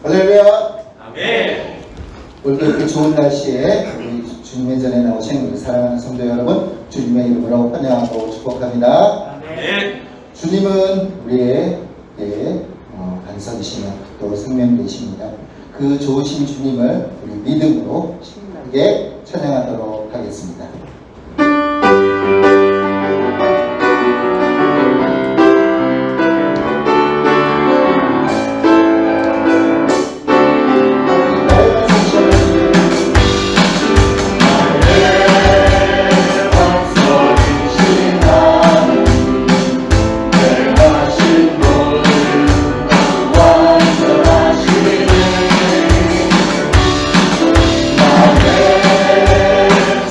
할렐루야. 아멘. 오늘도 이렇게 좋은 날씨에 우리 주님의 전에 나오신 우리 사랑하는 성도 여러분, 주님의 이름으로 환영하고 축복합니다. 아멘. 주님은 우리의 반석이시며 또 생명되십니다. 그 좋으신 주님을 우리 믿음으로 신나게 찬양하도록 하겠습니다.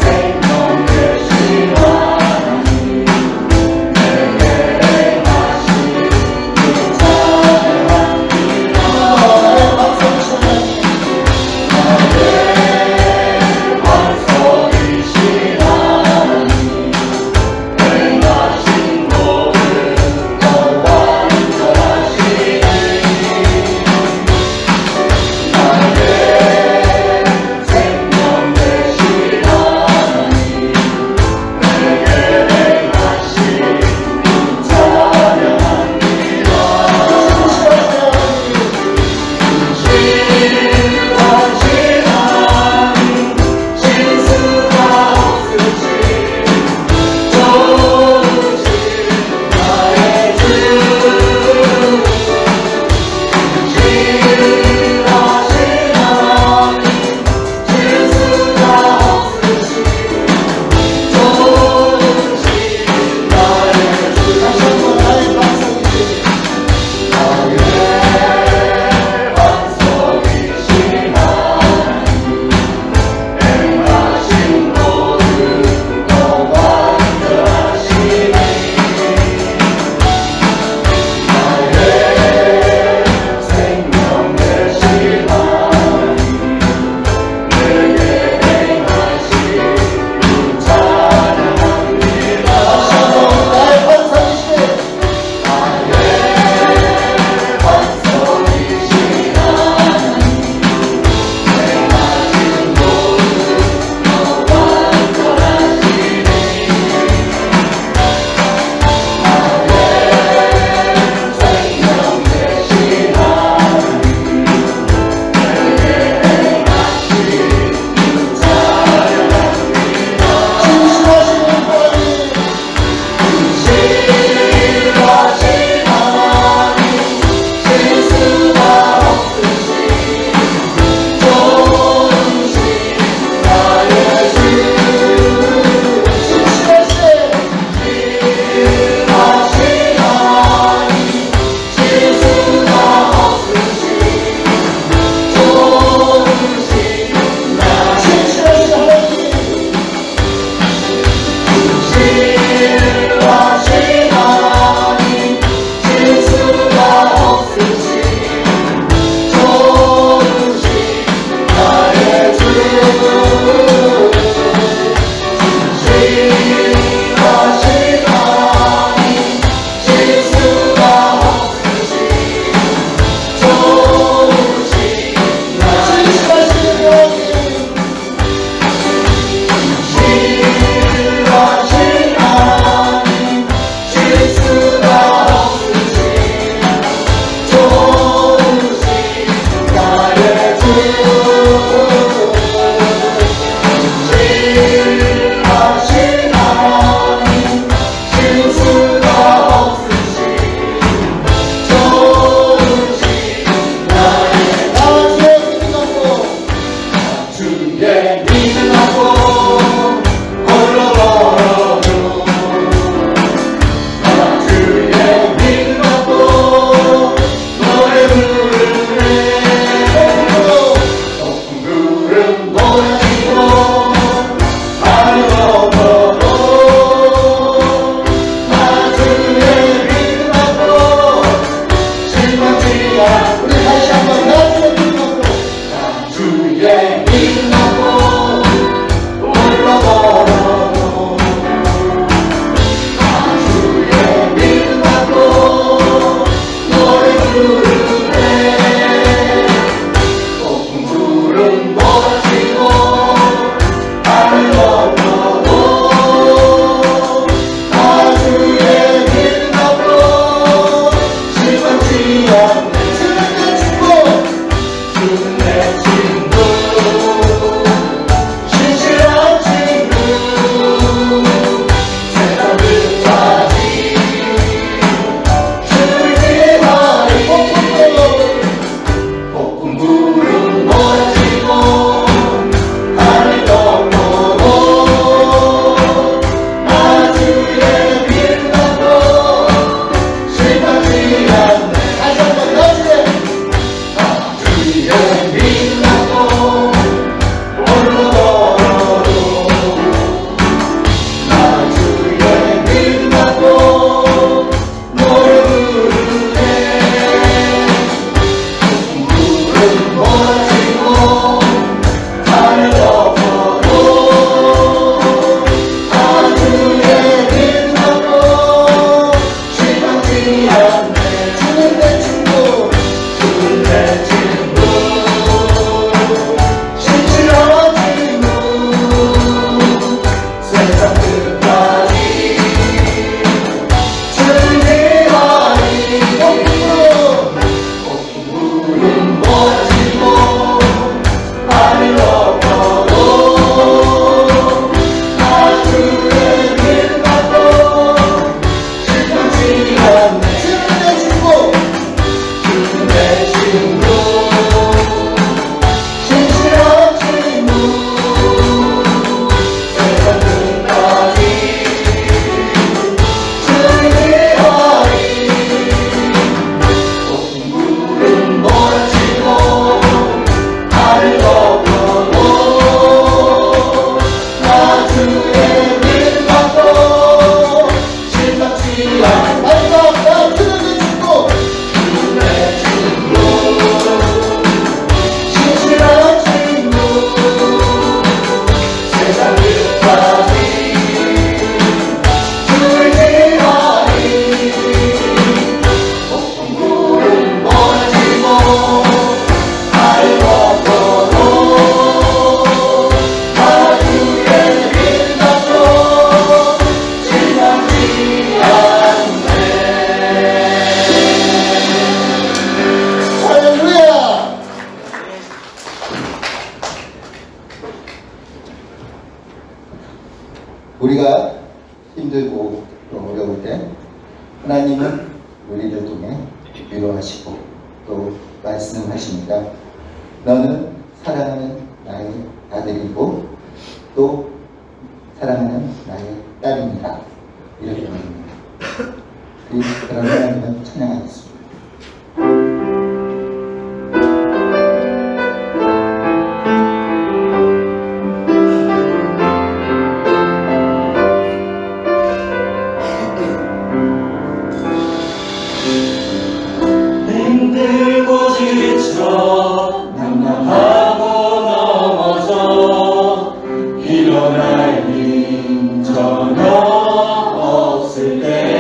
생명 너는 사랑하는 나의 아들이고 또 사랑하는 나의 딸입니다. 이렇게 말합니다. 그런 하나님을 찬양하겠습니다. 힘들고 지쳐 난감하고 넘어져 일어날 힘 전혀 없을 때에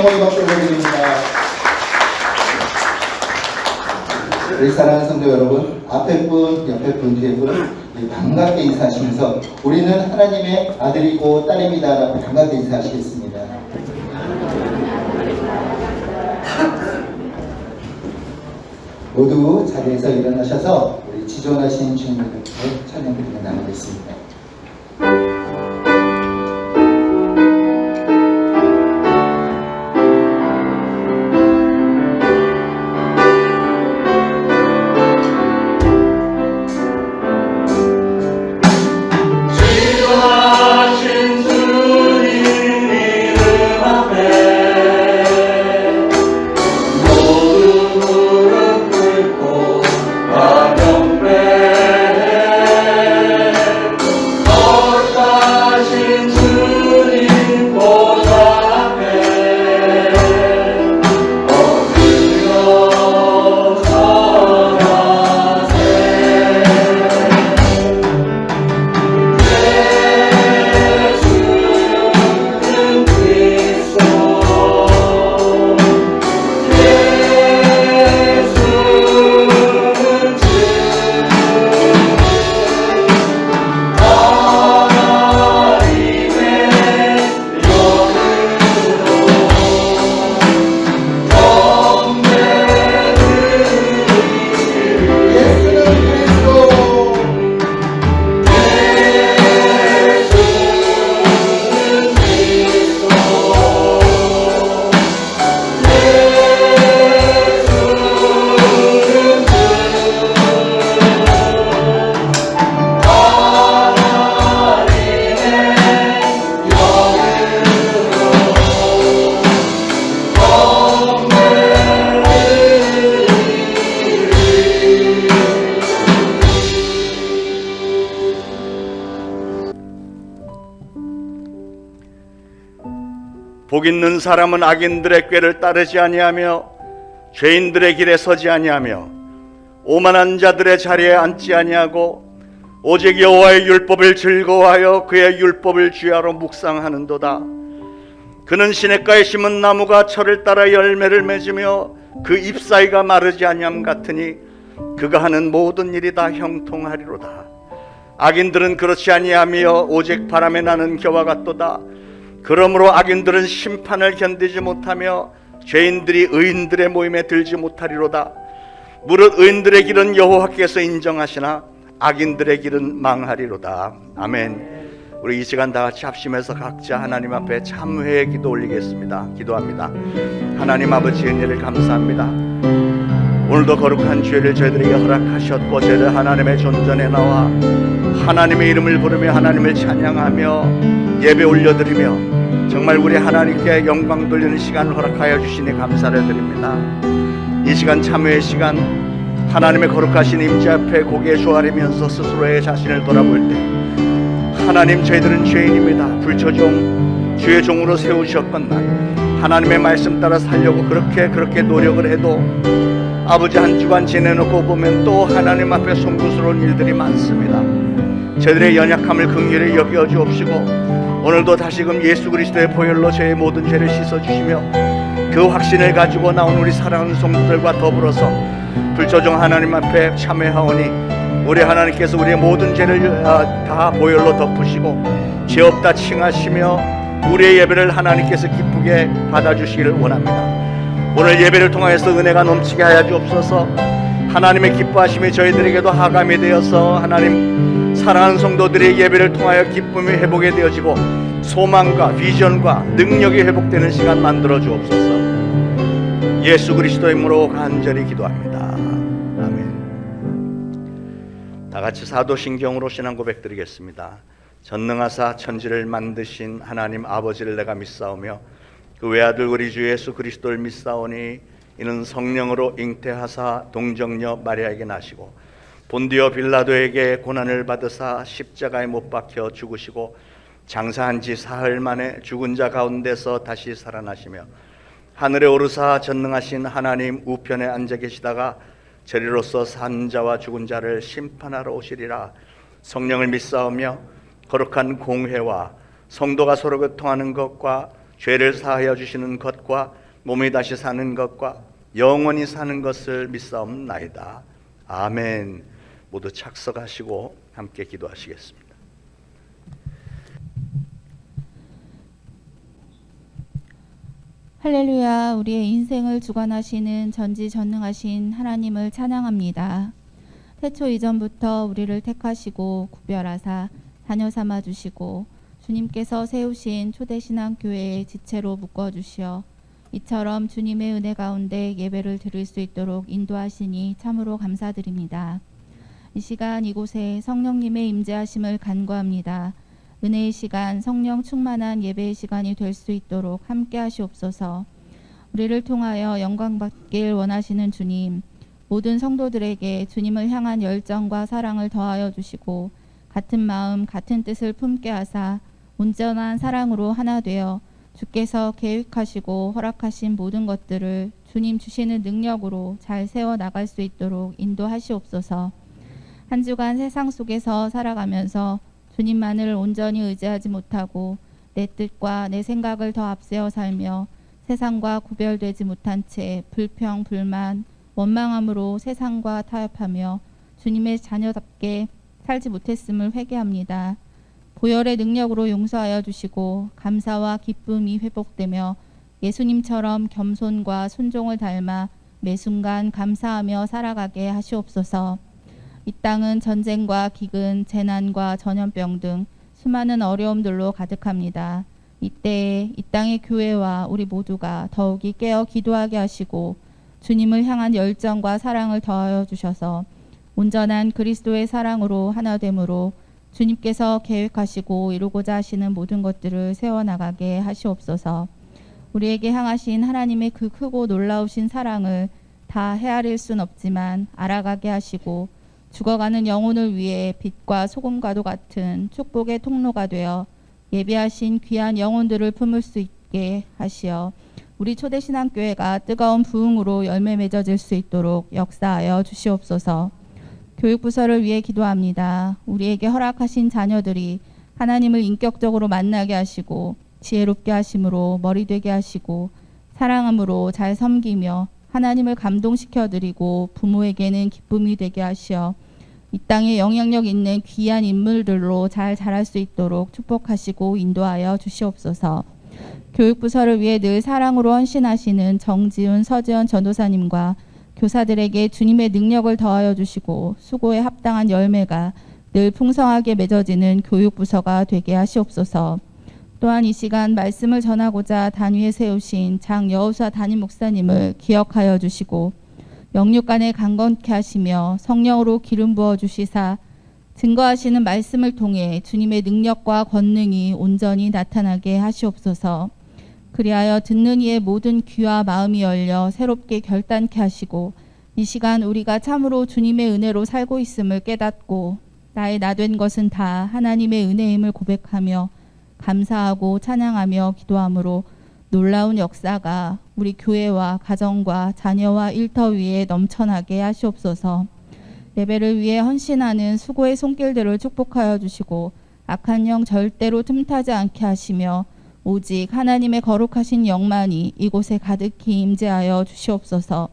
어머니 박수 올려드립니다. 우리 사랑하는 성도 여러분, 앞에 분, 옆에 분, 뒤에 분 반갑게 인사하시면서 우리는 하나님의 아들이고 딸입니다 라고 반갑게 인사하시겠습니다. 모두 자리에서 일어나셔서 우리 지존하신 주님께 찬양드리며 나누겠습니다. 복 있는 사람은 악인들의 꾀를 따르지 아니하며 죄인들의 길에 서지 아니하며 오만한 자들의 자리에 앉지 아니하고 오직 여호와의 율법을 즐거워하여 그의 율법을 주야로 묵상하는도다. 그는 시냇가에 심은 나무가 철을 따라 열매를 맺으며 그 잎사이가 마르지 아니함 같으니 그가 하는 모든 일이 다 형통하리로다. 악인들은 그렇지 아니하며 오직 바람에 나는 겨와 같도다. 그러므로 악인들은 심판을 견디지 못하며 죄인들이 의인들의 모임에 들지 못하리로다. 무릇 의인들의 길은 여호와께서 인정하시나 악인들의 길은 망하리로다. 아멘. 우리 이 시간 다 같이 합심해서 각자 하나님 앞에 참회의 기도 올리겠습니다. 기도합니다. 하나님 아버지 은혜를 감사합니다. 오늘도 거룩한 주일을 저희들에게 허락하셨고 저희들 하나님의 존전에 나와 하나님의 이름을 부르며 하나님을 찬양하며 예배 올려드리며 정말 우리 하나님께 영광 돌리는 시간을 허락하여 주시니 감사를 드립니다. 이 시간 참회의 시간, 하나님의 거룩하신 임재 앞에 고개 조아리면서 스스로의 자신을 돌아볼 때 하나님, 저희들은 죄인입니다. 불초종 주의 종으로 세우셨건만 하나님의 말씀 따라 살려고 그렇게 노력을 해도 아버지 한 주간 지내놓고 보면 또 하나님 앞에 송구스러운 일들이 많습니다. 저희들의 연약함을 긍휼히 여겨 주옵시고 오늘도 다시금 예수 그리스도의 보혈로 저의 모든 죄를 씻어주시며 그 확신을 가지고 나온 우리 사랑하는 성도들과 더불어서 불초종 하나님 앞에 참회하오니 우리 하나님께서 우리의 모든 죄를 다 보혈로 덮으시고 죄 없다 칭하시며 우리의 예배를 하나님께서 기쁘게 받아주시기를 원합니다. 오늘 예배를 통하여서 은혜가 넘치게 하여 주옵소서. 하나님의 기뻐하심이 저희들에게도 하감이 되어서 하나님 사랑하는 성도들의 예배를 통하여 기쁨이 회복이 되어지고 소망과 비전과 능력이 회복되는 시간 만들어 주옵소서. 예수 그리스도의 이름으로 간절히 기도합니다. 아멘. 다 같이 사도신경으로 신앙 고백드리겠습니다. 전능하사 천지를 만드신 하나님 아버지를 내가 믿사오며 그 외아들 우리 주 예수 그리스도를 믿사오니 이는 성령으로 잉태하사 동정녀 마리아에게 나시고 본디오 빌라도에게 고난을 받으사 십자가에 못 박혀 죽으시고 장사한 지 사흘 만에 죽은 자 가운데서 다시 살아나시며 하늘에 오르사 전능하신 하나님 우편에 앉아 계시다가 저리로서 산 자와 죽은 자를 심판하러 오시리라. 성령을 믿사오며 거룩한 공회와 성도가 서로 교통하는 것과 죄를 사하여 주시는 것과 몸이 다시 사는 것과 영원히 사는 것을 믿사옵나이다. 아멘. 모두 착석하시고 함께 기도하시겠습니다. 할렐루야. 우리의 인생을 주관하시는 전지전능하신 하나님을 찬양합니다. 태초 이전부터 우리를 택하시고 구별하사 자녀 삼아 주시고 주님께서 세우신 초대신앙교회의 지체로 묶어주시어 이처럼 주님의 은혜 가운데 예배를 드릴 수 있도록 인도하시니 참으로 감사드립니다. 이 시간 이곳에 성령님의 임재하심을 간구합니다. 은혜의 시간, 성령 충만한 예배의 시간이 될 수 있도록 함께 하시옵소서. 우리를 통하여 영광 받길 원하시는 주님, 모든 성도들에게 주님을 향한 열정과 사랑을 더하여 주시고 같은 마음, 같은 뜻을 품게 하사 온전한 사랑으로 하나 되어 주께서 계획하시고 허락하신 모든 것들을 주님 주시는 능력으로 잘 세워 나갈 수 있도록 인도하시옵소서. 한 주간 세상 속에서 살아가면서 주님만을 온전히 의지하지 못하고 내 뜻과 내 생각을 더 앞세워 살며 세상과 구별되지 못한 채 불평, 불만, 원망함으로 세상과 타협하며 주님의 자녀답게 살지 못했음을 회개합니다. 보혈의 능력으로 용서하여 주시고 감사와 기쁨이 회복되며 예수님처럼 겸손과 순종을 닮아 매 순간 감사하며 살아가게 하시옵소서. 이 땅은 전쟁과 기근, 재난과 전염병 등 수많은 어려움들로 가득합니다. 이때에 이 땅의 교회와 우리 모두가 더욱이 깨어 기도하게 하시고 주님을 향한 열정과 사랑을 더하여 주셔서 온전한 그리스도의 사랑으로 하나됨으로 주님께서 계획하시고 이루고자 하시는 모든 것들을 세워나가게 하시옵소서. 우리에게 향하신 하나님의 그 크고 놀라우신 사랑을 다 헤아릴 순 없지만 알아가게 하시고 죽어가는 영혼을 위해 빛과 소금과도 같은 축복의 통로가 되어 예비하신 귀한 영혼들을 품을 수 있게 하시어 우리 초대신앙교회가 뜨거운 부흥으로 열매 맺어질 수 있도록 역사하여 주시옵소서. 교육부서를 위해 기도합니다. 우리에게 허락하신 자녀들이 하나님을 인격적으로 만나게 하시고 지혜롭게 하심으로 머리 되게 하시고 사랑함으로 잘 섬기며 하나님을 감동시켜 드리고 부모에게는 기쁨이 되게 하시어 이 땅에 영향력 있는 귀한 인물들로 잘 자랄 수 있도록 축복하시고 인도하여 주시옵소서. 교육부서를 위해 늘 사랑으로 헌신하시는 정지훈, 서지연 전도사님과 교사들에게 주님의 능력을 더하여 주시고 수고에 합당한 열매가 늘 풍성하게 맺어지는 교육부서가 되게 하시옵소서. 또한 이 시간 말씀을 전하고자 단위에 세우신 장 여우사 담임 목사님을 기억하여 주시고 영육간에 강건케 하시며 성령으로 기름 부어 주시사 증거하시는 말씀을 통해 주님의 능력과 권능이 온전히 나타나게 하시옵소서. 그리하여 듣는 이의 모든 귀와 마음이 열려 새롭게 결단케 하시고 이 시간 우리가 참으로 주님의 은혜로 살고 있음을 깨닫고 나의 나된 것은 다 하나님의 은혜임을 고백하며 감사하고 찬양하며 기도함으로 놀라운 역사가 우리 교회와 가정과 자녀와 일터 위에 넘쳐나게 하시옵소서. 예배를 위해 헌신하는 수고의 손길들을 축복하여 주시고 악한 영 절대로 틈타지 않게 하시며 오직 하나님의 거룩하신 영만이 이곳에 가득히 임재하여 주시옵소서.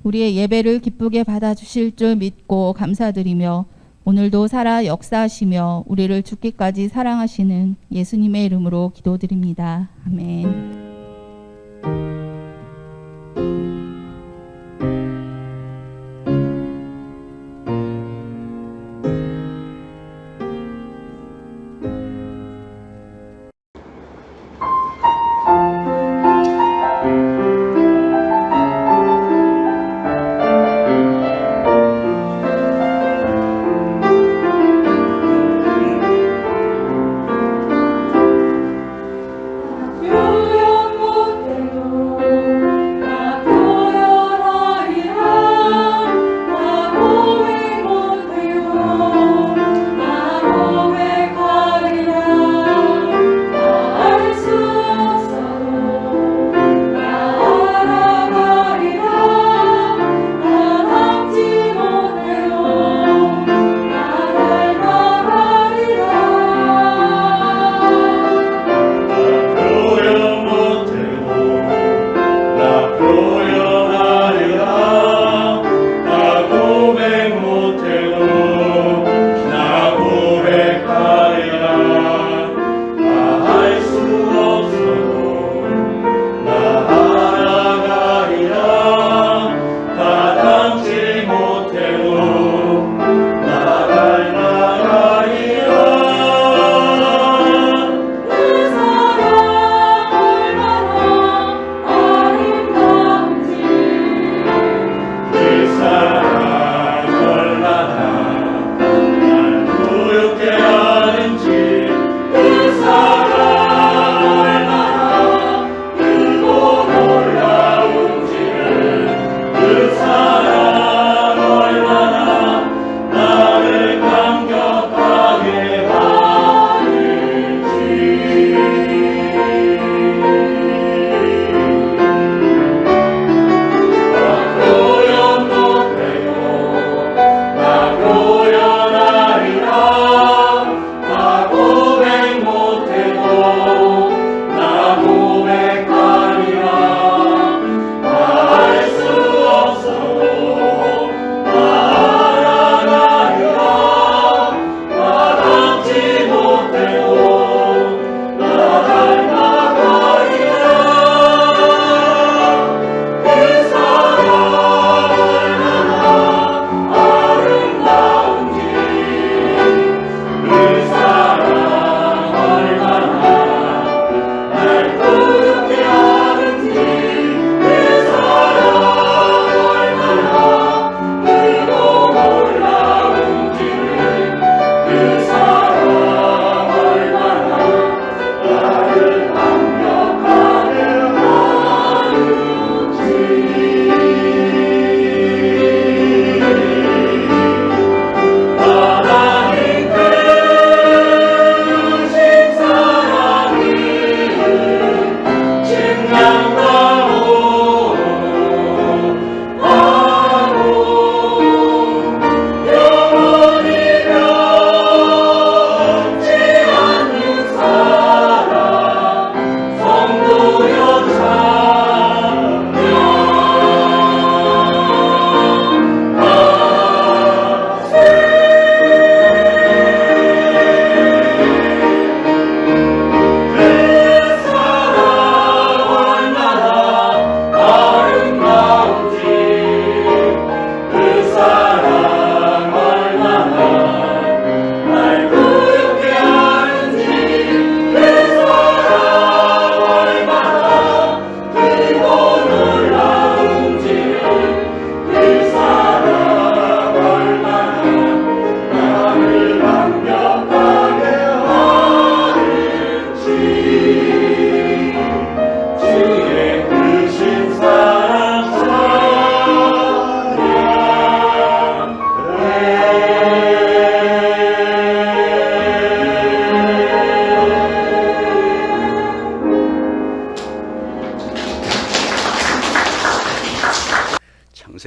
우리의 예배를 기쁘게 받아주실 줄 믿고 감사드리며 오늘도 살아 역사하시며 우리를 죽기까지 사랑하시는 예수님의 이름으로 기도드립니다. 아멘. 영영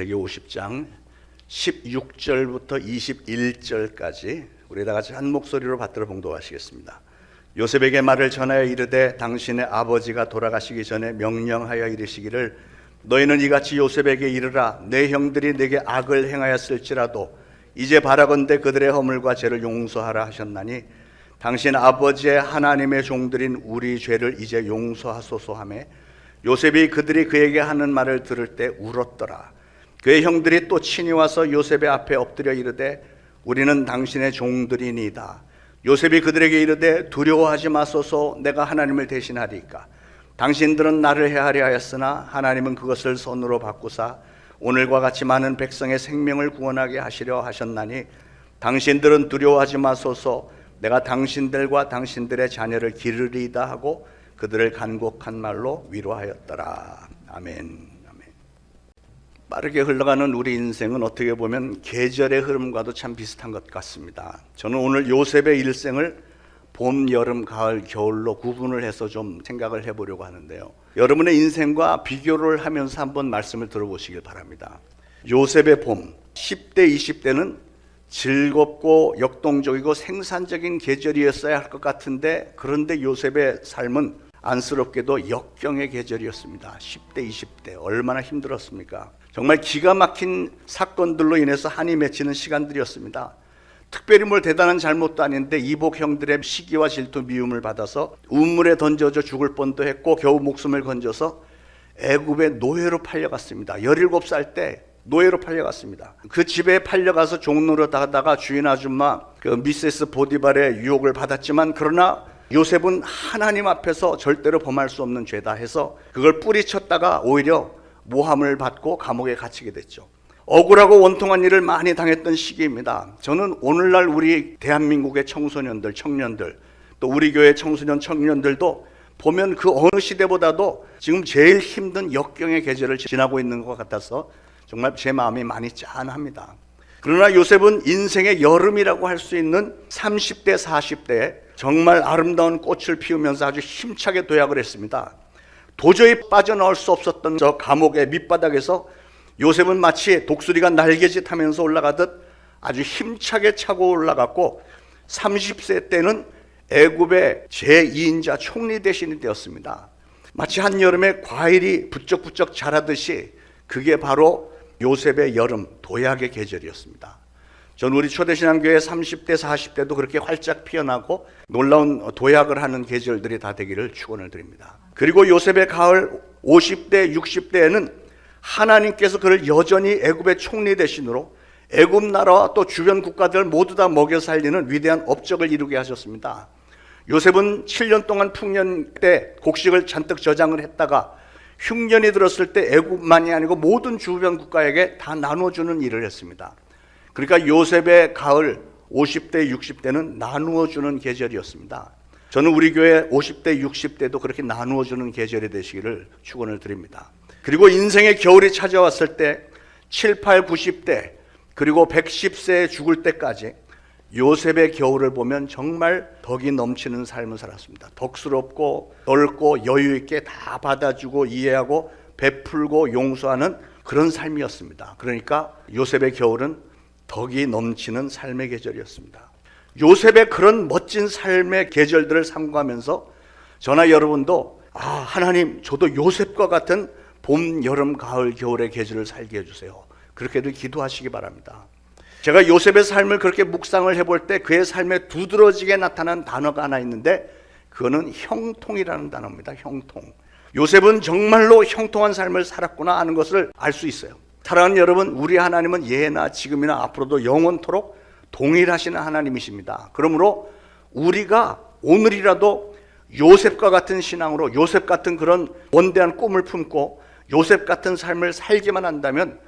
창세기 50장 16절부터 21절까지 우리 다 같이 한 목소리로 받들어 봉독하시겠습니다. 요셉에게 말을 전하여 이르되 당신의 아버지가 돌아가시기 전에 명령하여 이르시기를 너희는 이같이 요셉에게 이르라 내 형들이 내게 악을 행하였을지라도 이제 바라건대 그들의 허물과 죄를 용서하라 하셨나니 당신 아버지의 하나님의 종들인 우리 죄를 이제 용서하소서 하며 요셉이 그들이 그에게 하는 말을 들을 때 울었더라. 그의 형들이 또 친히 와서 요셉의 앞에 엎드려 이르되 우리는 당신의 종들이니이다. 요셉이 그들에게 이르되 두려워하지 마소서 내가 하나님을 대신하리이까. 당신들은 나를 해하려 하였으나 하나님은 그것을 선으로 바꾸사 오늘과 같이 많은 백성의 생명을 구원하게 하시려 하셨나니 당신들은 두려워하지 마소서 내가 당신들과 당신들의 자녀를 기르리이다 하고 그들을 간곡한 말로 위로하였더라. 아멘. 빠르게 흘러가는 우리 인생은 어떻게 보면 계절의 흐름과도 참 비슷한 것 같습니다. 저는 오늘 요셉의 일생을 봄, 여름, 가을, 겨울로 구분을 해서 좀 생각을 해보려고 하는데요. 여러분의 인생과 비교를 하면서 한번 말씀을 들어보시길 바랍니다. 요셉의 봄, 10대, 20대는 즐겁고 역동적이고 생산적인 계절이었어야 할 것 같은데 그런데 요셉의 삶은 안쓰럽게도 역경의 계절이었습니다. 10대, 20대 얼마나 힘들었습니까? 정말 기가 막힌 사건들로 인해서 한이 맺히는 시간들이었습니다. 특별히 뭘 대단한 잘못도 아닌데 이복 형들의 시기와 질투 미움을 받아서 우물에 던져져 죽을 뻔도 했고 겨우 목숨을 건져서 애굽의 노예로 팔려갔습니다. 17살 때 노예로 팔려갔습니다. 그 집에 팔려가서 종노릇 하다가 주인 아줌마 그 미세스 보디발의 유혹을 받았지만 그러나 요셉은 하나님 앞에서 절대로 범할 수 없는 죄다 해서 그걸 뿌리쳤다가 오히려 모함을 받고 감옥에 갇히게 됐죠. 억울하고 원통한 일을 많이 당했던 시기입니다. 저는 오늘날 우리 대한민국의 청소년들, 청년들 또 우리 교회 청소년, 청년들도 보면 그 어느 시대보다도 지금 제일 힘든 역경의 계절을 지나고 있는 것 같아서 정말 제 마음이 많이 짠합니다. 그러나 요셉은 인생의 여름이라고 할 수 있는 30대, 40대에 정말 아름다운 꽃을 피우면서 아주 힘차게 도약을 했습니다. 도저히 빠져나올 수 없었던 저 감옥의 밑바닥에서 요셉은 마치 독수리가 날개짓 하면서 올라가듯 아주 힘차게 차고 올라갔고 30세 때는 애굽의 제2인자 총리 대신이 되었습니다. 마치 한여름에 과일이 부쩍부쩍 자라듯이 그게 바로 요셉의 여름, 도약의 계절이었습니다. 저는 우리 초대신앙교회 30대, 40대도 그렇게 활짝 피어나고 놀라운 도약을 하는 계절들이 다 되기를 축원을 드립니다. 그리고 요셉의 가을 50대, 60대에는 하나님께서 그를 여전히 애굽의 총리 대신으로 애굽 나라와 또 주변 국가들 모두 다 먹여 살리는 위대한 업적을 이루게 하셨습니다. 요셉은 7년 동안 풍년 때 곡식을 잔뜩 저장을 했다가 흉년이 들었을 때 애굽만이 아니고 모든 주변 국가에게 다 나눠주는 일을 했습니다. 그러니까 요셉의 가을 50대, 60대는 나누어주는 계절이었습니다. 저는 우리 교회 50대, 60대도 그렇게 나누어주는 계절이 되시기를 축원을 드립니다. 그리고 인생의 겨울이 찾아왔을 때 7, 8, 90대 그리고 110세에 죽을 때까지 요셉의 겨울을 보면 정말 덕이 넘치는 삶을 살았습니다. 덕스럽고 넓고 여유 있게 다 받아주고 이해하고 베풀고 용서하는 그런 삶이었습니다. 그러니까 요셉의 겨울은 덕이 넘치는 삶의 계절이었습니다. 요셉의 그런 멋진 삶의 계절들을 삼고하면서 저나 여러분도 하나님 저도 요셉과 같은 봄, 여름, 가을, 겨울의 계절을 살게 해주세요. 그렇게들 기도하시기 바랍니다. 제가 요셉의 삶을 그렇게 묵상을 해볼 때 그의 삶에 두드러지게 나타난 단어가 하나 있는데 그거는 형통이라는 단어입니다. 형통. 요셉은 정말로 형통한 삶을 살았구나 하는 것을 알 수 있어요. 사랑하는 여러분, 우리 하나님은 예나 지금이나 앞으로도 영원토록 동일하시는 하나님이십니다. 그러므로 우리가 오늘이라도 요셉과 같은 신앙으로 요셉 같은 그런 원대한 꿈을 품고 요셉 같은 삶을 살기만 한다면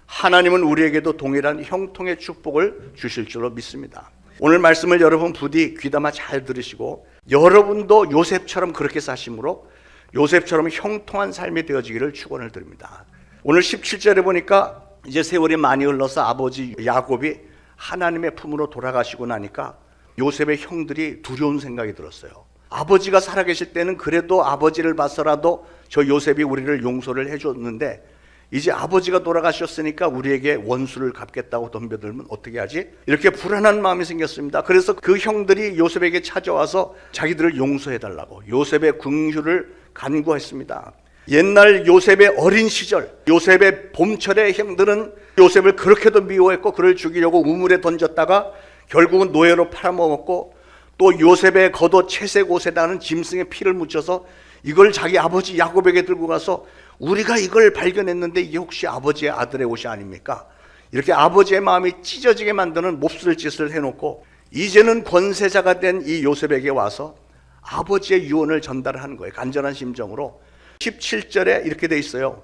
하나님은 우리에게도 동일한 형통의 축복을 주실 줄로 믿습니다. 오늘 말씀을 여러분 부디 귀담아 잘 들으시고 여러분도 요셉처럼 그렇게 사심으로 요셉처럼 형통한 삶이 되어지기를 축원을 드립니다. 오늘 17절에 보니까 이제 세월이 많이 흘러서 아버지 야곱이 하나님의 품으로 돌아가시고 나니까 요셉의 형들이 두려운 생각이 들었어요. 아버지가 살아계실 때는 그래도 아버지를 봐서라도 저 요셉이 우리를 용서를 해줬는데 이제 아버지가 돌아가셨으니까 우리에게 원수를 갚겠다고 덤벼들면 어떻게 하지? 이렇게 불안한 마음이 생겼습니다. 그래서 그 형들이 요셉에게 찾아와서 자기들을 용서해달라고 요셉의 긍휼을 간구했습니다. 옛날 요셉의 어린 시절, 요셉의 봄철의 형들은 요셉을 그렇게도 미워했고 그를 죽이려고 우물에 던졌다가 결국은 노예로 팔아먹었고, 또 요셉의 겉옷 채색 옷에다는 짐승의 피를 묻혀서 이걸 자기 아버지 야곱에게 들고 가서 우리가 이걸 발견했는데 이게 혹시 아버지의 아들의 옷이 아닙니까? 이렇게 아버지의 마음이 찢어지게 만드는 몹쓸 짓을 해놓고 이제는 권세자가 된 이 요셉에게 와서 아버지의 유언을 전달하는 거예요. 간절한 심정으로. 17절에 이렇게 돼 있어요.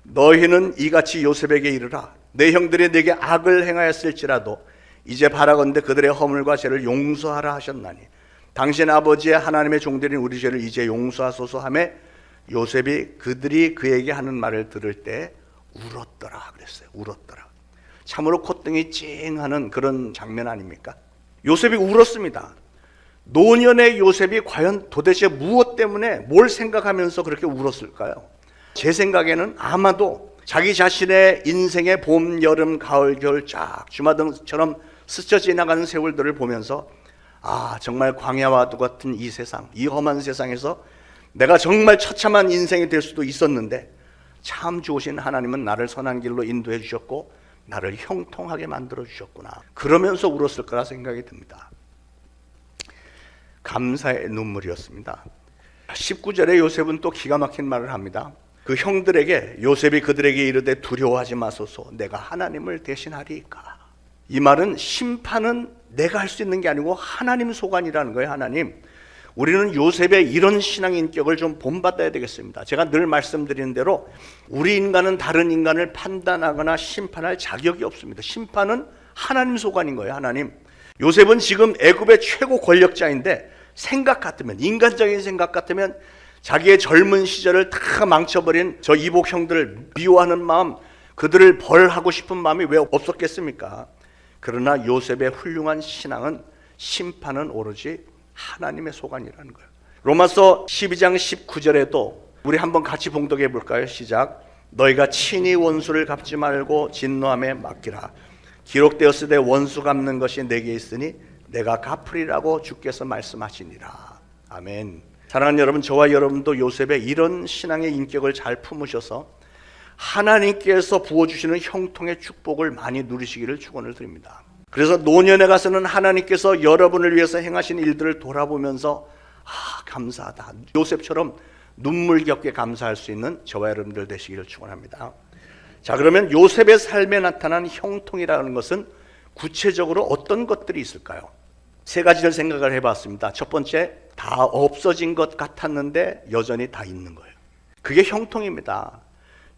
너희는 이같이 요셉에게 이르라. 내 형들이 내게 악을 행하였을지라도 이제 바라건대 그들의 허물과 죄를 용서하라 하셨나니 당신 아버지의 하나님의 종들인 우리 죄를 이제 용서하소서 하며 요셉이 그들이 그에게 하는 말을 들을 때 울었더라 그랬어요. 울었더라. 참으로 콧등이 찡하는 그런 장면 아닙니까? 요셉이 울었습니다. 노년의 요셉이 과연 도대체 무엇 때문에 뭘 생각하면서 그렇게 울었을까요? 제 생각에는 아마도 자기 자신의 인생의 봄, 여름, 가을, 겨울 쫙 주마등처럼 스쳐 지나가는 세월들을 보면서 아, 정말 광야와도 같은 이 세상, 이 험한 세상에서 내가 정말 처참한 인생이 될 수도 있었는데 참 좋으신 하나님은 나를 선한 길로 인도해 주셨고 나를 형통하게 만들어 주셨구나. 그러면서 울었을 거라 생각이 듭니다. 감사의 눈물이었습니다. 19절에 요셉은 또 기가 막힌 말을 합니다. 그 형들에게 요셉이 그들에게 이르되 두려워하지 마소서 내가 하나님을 대신하리이까. 이 말은 심판은 내가 할 수 있는 게 아니고 하나님 소관이라는 거예요. 하나님. 우리는 요셉의 이런 신앙 인격을 좀 본받아야 되겠습니다. 제가 늘 말씀드리는 대로 우리 인간은 다른 인간을 판단하거나 심판할 자격이 없습니다. 심판은 하나님 소관인 거예요. 하나님. 요셉은 지금 애굽의 최고 권력자인데 생각 같으면, 인간적인 생각 같으면 자기의 젊은 시절을 다 망쳐버린 저 이복 형들을 미워하는 마음, 그들을 벌하고 싶은 마음이 왜 없었겠습니까? 그러나 요셉의 훌륭한 신앙은 심판은 오로지 하나님의 소관이라는 거예요. 로마서 12장 19절에도 우리 한번 같이 봉독해 볼까요? 시작. 너희가 친히 원수를 갚지 말고 진노함에 맡기라. 기록되었으되 원수 갚는 것이 내게 있으니 내가 갚으리라고 주께서 말씀하시니라. 아멘. 사랑하는 여러분, 저와 여러분도 요셉의 이런 신앙의 인격을 잘 품으셔서 하나님께서 부어주시는 형통의 축복을 많이 누리시기를 축원을 드립니다. 그래서 노년에 가서는 하나님께서 여러분을 위해서 행하신 일들을 돌아보면서 아, 감사하다. 요셉처럼 눈물겹게 감사할 수 있는 저와 여러분들 되시기를 축원합니다. 자, 그러면 요셉의 삶에 나타난 형통이라는 것은 구체적으로 어떤 것들이 있을까요? 세 가지를 생각을 해봤습니다. 첫 번째, 다 없어진 것 같았는데 여전히 다 있는 거예요. 그게 형통입니다.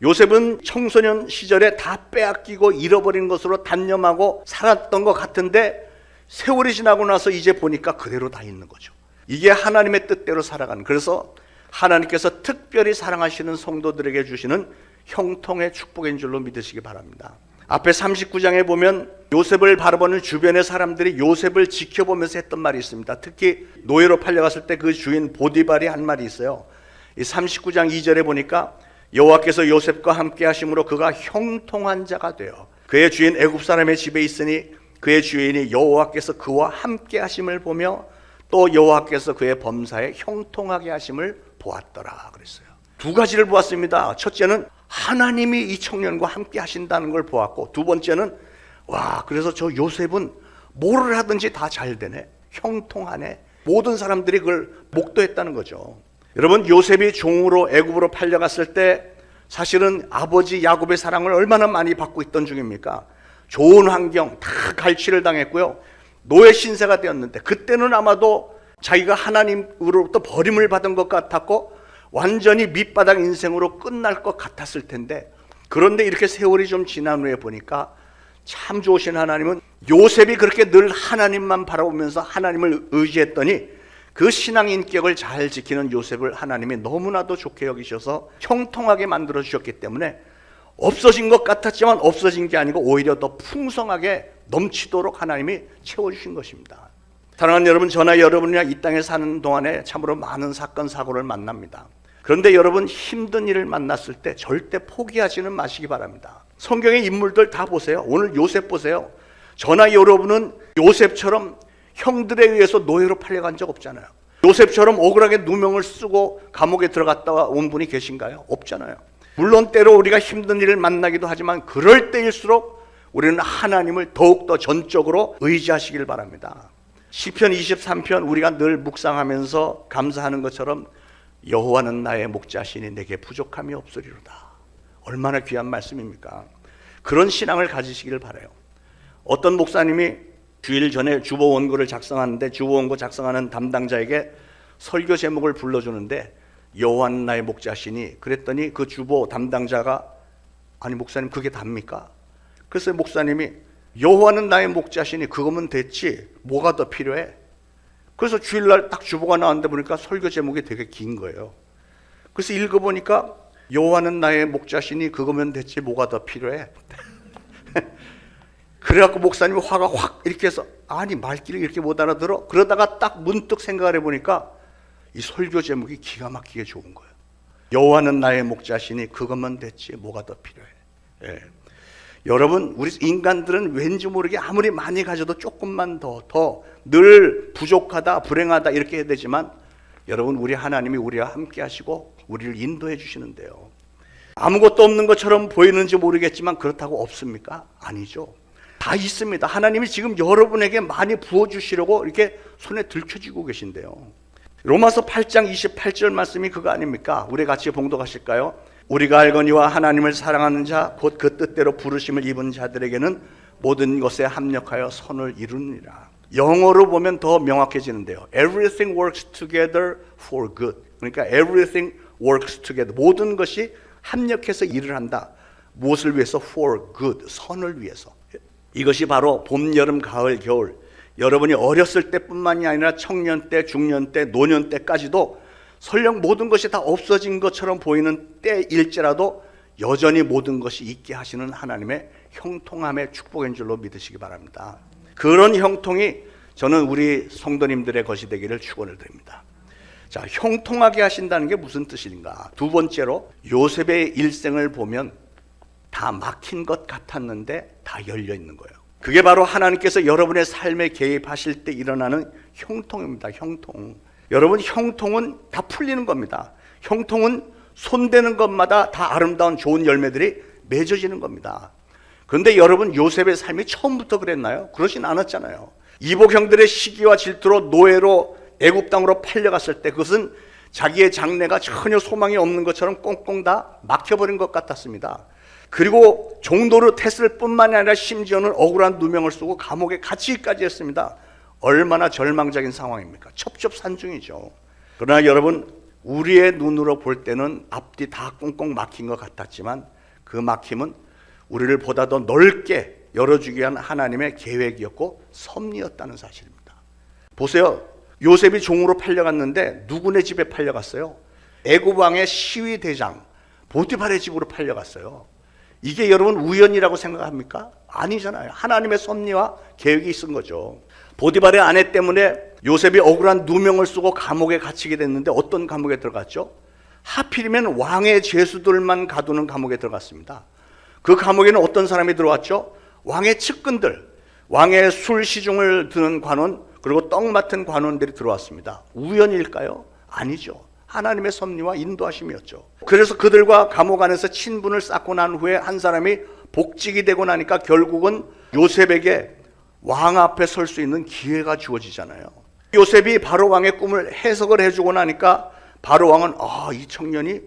요셉은 청소년 시절에 다 빼앗기고 잃어버린 것으로 단념하고 살았던 것 같은데 세월이 지나고 나서 이제 보니까 그대로 다 있는 거죠. 이게 하나님의 뜻대로 살아가는, 그래서 하나님께서 특별히 사랑하시는 성도들에게 주시는 형통의 축복인 줄로 믿으시기 바랍니다. 앞에 39장에 보면 요셉을 바라보는 주변의 사람들이 요셉을 지켜보면서 했던 말이 있습니다. 특히 노예로 팔려갔을 때 그 주인 보디발이 한 말이 있어요. 이 39장 2절에 보니까 여호와께서 요셉과 함께 하심으로 그가 형통한 자가 되어 그의 주인 애굽 사람의 집에 있으니 그의 주인이 여호와께서 그와 함께 하심을 보며 또 여호와께서 그의 범사에 형통하게 하심을 보았더라 그랬어요. 두 가지를 보았습니다. 첫째는 하나님이 이 청년과 함께 하신다는 걸 보았고, 두 번째는 와, 그래서 저 요셉은 뭐를 하든지 다 잘 되네, 형통하네, 모든 사람들이 그걸 목도했다는 거죠. 여러분, 요셉이 종으로 애굽으로 팔려갔을 때 사실은 아버지 야곱의 사랑을 얼마나 많이 받고 있던 중입니까? 좋은 환경, 다 갈취를 당했고요, 노예 신세가 되었는데 그때는 아마도 자기가 하나님으로부터 버림을 받은 것 같았고 완전히 밑바닥 인생으로 끝날 것 같았을 텐데, 그런데 이렇게 세월이 좀 지난 후에 보니까 참 좋으신 하나님은 요셉이 그렇게 늘 하나님만 바라보면서 하나님을 의지했더니 그 신앙 인격을 잘 지키는 요셉을 하나님이 너무나도 좋게 여기셔서 형통하게 만들어 주셨기 때문에 없어진 것 같았지만 없어진 게 아니고 오히려 더 풍성하게 넘치도록 하나님이 채워주신 것입니다. 사랑하는 여러분, 저나 여러분이나 이 땅에 사는 동안에 참으로 많은 사건 사고를 만납니다. 그런데 여러분, 힘든 일을 만났을 때 절대 포기하지는 마시기 바랍니다. 성경의 인물들 다 보세요. 오늘 요셉 보세요. 저나 여러분은 요셉처럼 형들에 의해서 노예로 팔려간 적 없잖아요. 요셉처럼 억울하게 누명을 쓰고 감옥에 들어갔다 온 분이 계신가요? 없잖아요. 물론 때로 우리가 힘든 일을 만나기도 하지만 그럴 때일수록 우리는 하나님을 더욱더 전적으로 의지하시길 바랍니다. 시편 23편 우리가 늘 묵상하면서 감사하는 것처럼 여호와는 나의 목자시니 내게 부족함이 없으리로다. 얼마나 귀한 말씀입니까? 그런 신앙을 가지시기를 바라요. 어떤 목사님이 주일 전에 주보 원고를 작성하는데 주보 원고 작성하는 담당자에게 설교 제목을 불러주는데 여호와는 나의 목자시니, 그랬더니 그 주보 담당자가 아니 목사님 그게 답니까? 그래서 목사님이 여호와는 나의 목자시니 그거면 됐지 뭐가 더 필요해? 그래서 주일날 딱 주보가 나왔는데 보니까 설교 제목이 되게 긴 거예요. 그래서 읽어보니까 여호와는 나의 목자시니 그거면 됐지 뭐가 더 필요해? 그래갖고 목사님이 화가 확 이렇게 해서 아니 말귀를 이렇게 못 알아들어? 그러다가 딱 문득 생각을 해보니까 이 설교 제목이 기가 막히게 좋은 거예요. 여호와는 나의 목자시니 그것만 됐지 뭐가 더 필요해? 예. 여러분, 우리 인간들은 왠지 모르게 아무리 많이 가져도 조금만 더 늘 부족하다 불행하다 이렇게 해야 되지만 여러분, 우리 하나님이 우리와 함께 하시고 우리를 인도해 주시는데요, 아무것도 없는 것처럼 보이는지 모르겠지만 그렇다고 없습니까? 아니죠. 다 있습니다. 하나님이 지금 여러분에게 많이 부어주시려고 이렇게 손에 들켜쥐고 계신데요. 로마서 8장 28절 말씀이 그거 아닙니까? 우리 같이 봉독하실까요? 우리가 알거니와 하나님을 사랑하는 자 곧 그 뜻대로 부르심을 입은 자들에게는 모든 것에 합력하여 선을 이루느니라. 영어로 보면 더 명확해지는데요. Everything works together for good. 그러니까 everything works together. 모든 것이 합력해서 일을 한다. 무엇을 위해서? For good. 선을 위해서. 이것이 바로 봄, 여름, 가을, 겨울, 여러분이 어렸을 때뿐만이 아니라 청년 때, 중년 때, 노년 때까지도 설령 모든 것이 다 없어진 것처럼 보이는 때일지라도 여전히 모든 것이 있게 하시는 하나님의 형통함의 축복인 줄로 믿으시기 바랍니다. 그런 형통이 저는 우리 성도님들의 것이 되기를 축원을 드립니다. 자, 형통하게 하신다는 게 무슨 뜻인가? 두 번째로 요셉의 일생을 보면 다 막힌 것 같았는데 다 열려 있는 거예요. 그게 바로 하나님께서 여러분의 삶에 개입하실 때 일어나는 형통입니다. 형통. 여러분, 형통은 다 풀리는 겁니다. 형통은 손대는 것마다 다 아름다운 좋은 열매들이 맺어지는 겁니다. 그런데 여러분, 요셉의 삶이 처음부터 그랬나요? 그러진 않았잖아요. 이복 형들의 시기와 질투로 노예로 애굽 땅으로 팔려갔을 때 그것은 자기의 장래가 전혀 소망이 없는 것처럼 꽁꽁 다 막혀버린 것 같았습니다. 그리고 종도로 했을 뿐만이 아니라 심지어는 억울한 누명을 쓰고 감옥에 갇히기까지 했습니다. 얼마나 절망적인 상황입니까? 첩첩산중이죠. 그러나 여러분, 우리의 눈으로 볼 때는 앞뒤 다 꽁꽁 막힌 것 같았지만 그 막힘은 우리를 보다 더 넓게 열어주기 위한 하나님의 계획이었고 섭리였다는 사실입니다. 보세요. 요셉이 종으로 팔려갔는데 누구네 집에 팔려갔어요? 애굽 왕의 시위대장 보디발의 집으로 팔려갔어요. 이게 여러분 우연이라고 생각합니까? 아니잖아요. 하나님의 섭리와 계획이 있은 거죠. 보디발의 아내 때문에 요셉이 억울한 누명을 쓰고 감옥에 갇히게 됐는데 어떤 감옥에 들어갔죠? 하필이면 왕의 죄수들만 가두는 감옥에 들어갔습니다. 그 감옥에는 어떤 사람이 들어왔죠? 왕의 측근들, 왕의 술 시중을 드는 관원, 그리고 떡 맡은 관원들이 들어왔습니다. 우연일까요? 아니죠. 하나님의 섭리와 인도하심이었죠. 그래서 그들과 감옥 안에서 친분을 쌓고 난 후에 한 사람이 복직이 되고 나니까 결국은 요셉에게 왕 앞에 설 수 있는 기회가 주어지잖아요. 요셉이 바로 왕의 꿈을 해석을 해주고 나니까 바로 왕은 이 청년이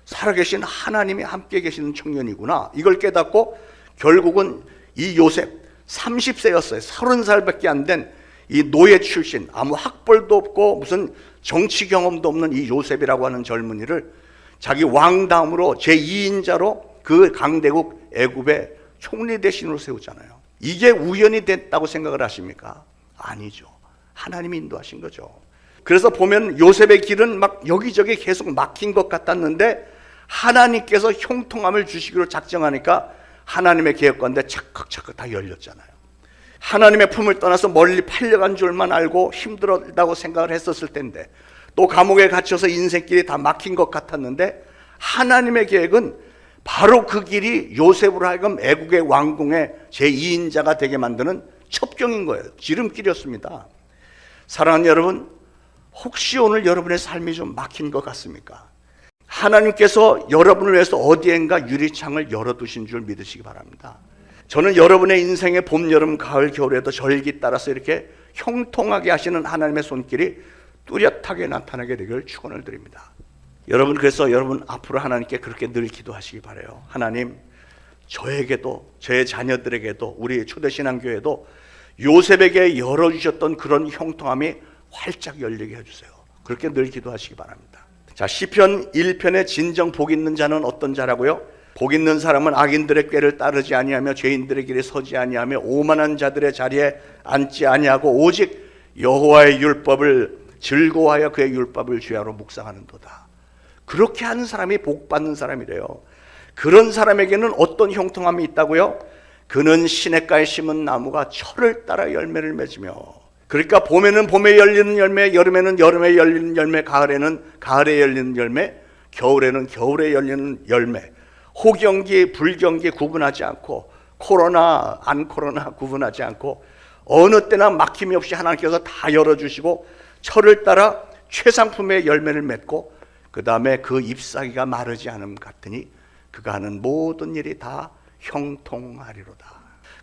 살아계신 하나님이 함께 계시는 청년이구나, 이걸 깨닫고 결국은 이 요셉 30세였어요. 30살밖에 안 된 이 노예 출신, 아무 학벌도 없고 무슨 정치 경험도 없는 이 요셉이라고 하는 젊은이를 자기 왕 다음으로 제2인자로 그 강대국 애굽의 총리 대신으로 세우잖아요. 이게 우연이 됐다고 생각을 하십니까? 아니죠. 하나님이 인도하신 거죠. 그래서 보면 요셉의 길은 막 여기저기 계속 막힌 것 같았는데 하나님께서 형통함을 주시기로 작정하니까 하나님의 계획관대 착각착각 다 열렸잖아요. 하나님의 품을 떠나서 멀리 팔려간 줄만 알고 힘들었다고 생각을 했었을 텐데 또 감옥에 갇혀서 인생길이 다 막힌 것 같았는데 하나님의 계획은 바로 그 길이 요셉으로 하여금 애국의 왕궁의 제2인자가 되게 만드는 첩경인 거예요. 지름길이었습니다. 사랑하는 여러분, 혹시 오늘 여러분의 삶이 좀 막힌 것 같습니까? 하나님께서 여러분을 위해서 어디엔가 유리창을 열어두신 줄 믿으시기 바랍니다. 저는 여러분의 인생의 봄, 여름, 가을, 겨울에도 절기 따라서 이렇게 형통하게 하시는 하나님의 손길이 뚜렷하게 나타나게 되기를 축원을 드립니다. 여러분, 그래서 여러분 앞으로 하나님께 그렇게 늘 기도하시기 바라요. 하나님, 저에게도, 저의 자녀들에게도, 우리 초대신앙교회도 요셉에게 열어주셨던 그런 형통함이 활짝 열리게 해주세요. 그렇게 늘 기도하시기 바랍니다. 자, 시편 1편에 진정 복 있는 자는 어떤 자라고요? 복 있는 사람은 악인들의 꾀를 따르지 아니하며 죄인들의 길에 서지 아니하며 오만한 자들의 자리에 앉지 아니하고 오직 여호와의 율법을 즐거워하여 그의 율법을 주야로 묵상하는도다. 그렇게 하는 사람이 복 받는 사람이래요. 그런 사람에게는 어떤 형통함이 있다고요? 그는 시냇가에 심은 나무가 철을 따라 열매를 맺으며, 그러니까 봄에는 봄에 열리는 열매, 여름에는 여름에 열리는 열매, 가을에는 가을에 열리는 열매, 겨울에는 겨울에 열리는 열매, 호경기, 불경기 구분하지 않고, 코로나, 안 코로나 구분하지 않고, 어느 때나 막힘이 없이 하나님께서 다 열어주시고 철을 따라 최상품의 열매를 맺고, 그 다음에 그 잎사귀가 마르지 않음 같으니 그가 하는 모든 일이 다 형통하리로다.